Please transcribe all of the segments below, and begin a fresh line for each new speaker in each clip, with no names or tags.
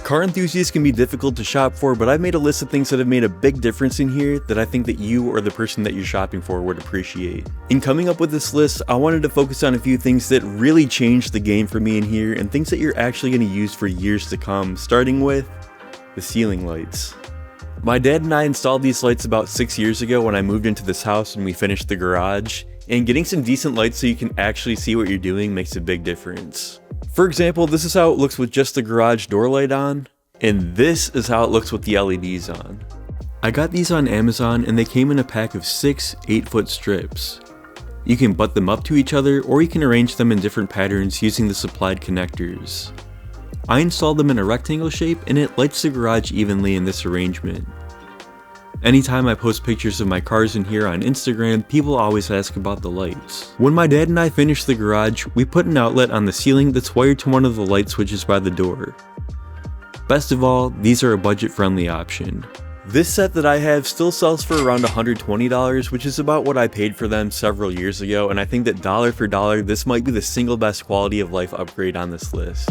Car enthusiasts can be difficult to shop for, but I've made a list of things that have made a big difference in here that I think that you or the person that you're shopping for would appreciate. In coming up with this list, I wanted to focus on a few things that really changed the game for me in here and things that you're actually going to use for years to come, starting with the ceiling lights. My dad and I installed these lights about 6 years ago when I moved into this house and we finished the garage, and getting some decent lights so you can actually see what you're doing makes a big difference. For example, this is how it looks with just the garage door light on, and this is how it looks with the LEDs on. I got these on Amazon and they came in a pack of 6 8-foot strips. You can butt them up to each other or you can arrange them in different patterns using the supplied connectors. I installed them in a rectangle shape and it lights the garage evenly in this arrangement. Anytime I post pictures of my cars in here on Instagram, people always ask about the lights. When my dad and I finished the garage, we put an outlet on the ceiling that's wired to one of the light switches by the door. Best of all, these are a budget-friendly option. This set that I have still sells for around $120, which is about what I paid for them several years ago, and I think that dollar for dollar, this might be the single best quality of life upgrade on this list.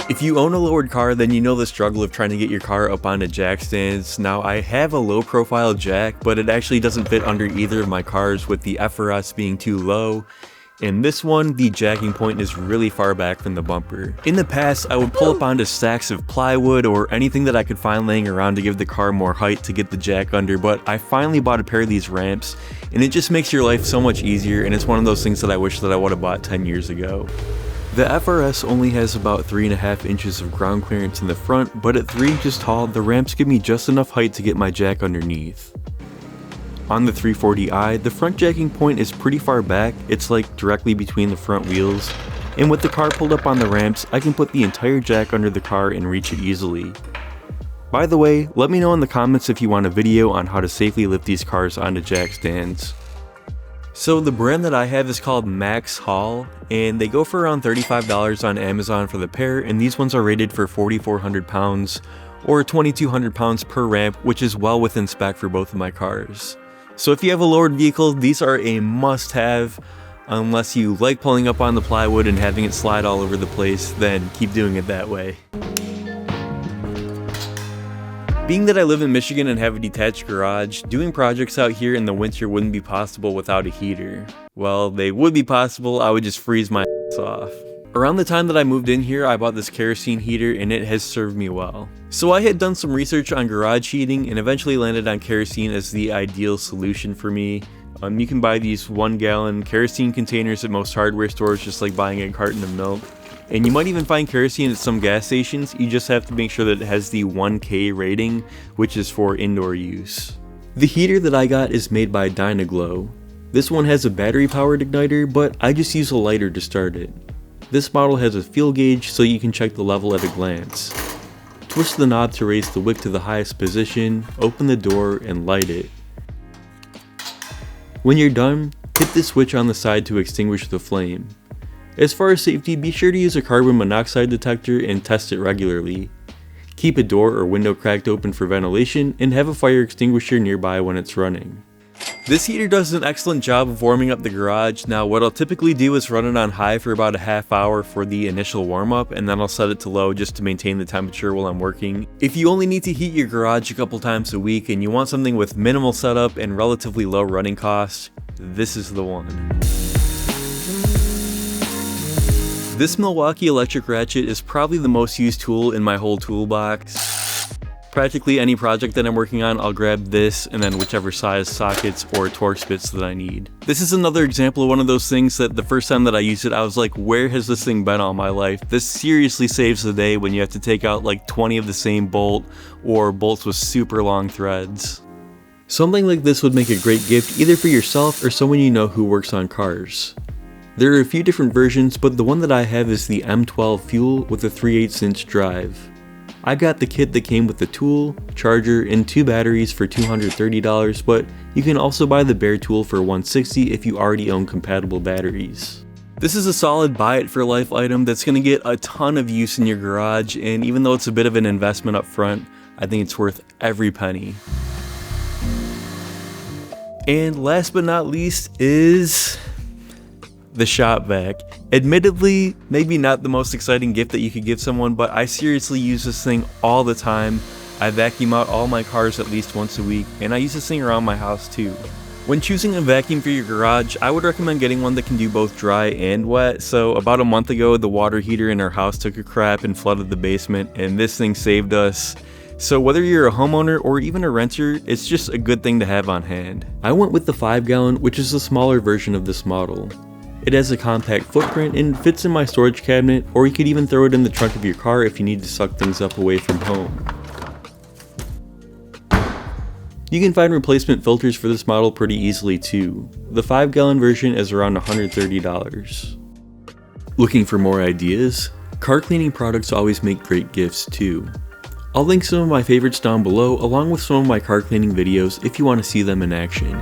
If you own a lowered car, then you know the struggle of trying to get your car up onto jack stands. Now, I have a low profile jack, but it actually doesn't fit under either of my cars, with the FRS being too low. In this one, the jacking point is really far back from the bumper. In the past, I would pull up onto stacks of plywood or anything that I could find laying around to give the car more height to get the jack under, but I finally bought a pair of these ramps, and it just makes your life so much easier, and it's one of those things that I wish that I would have bought 10 years ago. The FRS only has about 3.5 inches of ground clearance in the front, but at 3 inches tall, the ramps give me just enough height to get my jack underneath. On the 340i, the front jacking point is pretty far back, it's like directly between the front wheels, and with the car pulled up on the ramps, I can put the entire jack under the car and reach it easily. By the way, let me know in the comments if you want a video on how to safely lift these cars onto jack stands. So the brand that I have is called Max Hall, and they go for around $35 on Amazon for the pair, and these ones are rated for 4,400 pounds or 2,200 pounds per ramp, which is well within spec for both of my cars. So if you have a lowered vehicle, these are a must-have. Unless you like pulling up on the plywood and having it slide all over the place, then keep doing it that way. Being that I live in Michigan and have a detached garage, doing projects out here in the winter wouldn't be possible without a heater. Well, they would be possible, I would just freeze my ass off. Around the time that I moved in here, I bought this kerosene heater and it has served me well. So I had done some research on garage heating and eventually landed on kerosene as the ideal solution for me. You can buy these 1-gallon kerosene containers at most hardware stores, just like buying a carton of milk. And you might even find kerosene at some gas stations, you just have to make sure that it has the 1K rating, which is for indoor use. The heater that I got is made by Dynaglow. This one has a battery powered igniter, but I just use a lighter to start it. This model has a fuel gauge so you can check the level at a glance. Twist the knob to raise the wick to the highest position, open the door, and light it. When you're done, hit the switch on the side to extinguish the flame. As far as safety, be sure to use a carbon monoxide detector and test it regularly. Keep a door or window cracked open for ventilation and have a fire extinguisher nearby when it's running. This heater does an excellent job of warming up the garage. Now what I'll typically do is run it on high for about a half hour for the initial warm up, and then I'll set it to low just to maintain the temperature while I'm working. If you only need to heat your garage a couple times a week and you want something with minimal setup and relatively low running costs, this is the one. This Milwaukee electric ratchet is probably the most used tool in my whole toolbox. Practically any project that I'm working on, I'll grab this and then whichever size sockets or Torx bits that I need. This is another example of one of those things that the first time that I used it, I was like, where has this thing been all my life? This seriously saves the day when you have to take out like 20 of the same bolt or bolts with super long threads. Something like this would make a great gift either for yourself or someone you know who works on cars. There are a few different versions, but the one that I have is the M12 Fuel with a 3/8 inch drive. I got the kit that came with the tool, charger, and 2 batteries for $230, but you can also buy the bare tool for $160 if you already own compatible batteries. This is a solid buy it for life item that's going to get a ton of use in your garage, and even though it's a bit of an investment up front, I think it's worth every penny. And last but not least is The Shop-Vac. Admittedly, maybe not the most exciting gift that you could give someone, but I seriously use this thing all the time. I vacuum out all my cars at least once a week, and I use this thing around my house too. When choosing a vacuum for your garage, I would recommend getting one that can do both dry and wet. So about a month ago, the water heater in our house took a crap and flooded the basement, and this thing saved us. So whether you're a homeowner or even a renter, it's just a good thing to have on hand. I went with the 5-gallon, which is the smaller version of this model. It has a compact footprint and fits in my storage cabinet, or you could even throw it in the trunk of your car if you need to suck things up away from home. You can find replacement filters for this model pretty easily too. The 5-gallon version is around $130. Looking for more ideas? Car cleaning products always make great gifts too. I'll link some of my favorites down below along with some of my car cleaning videos if you want to see them in action.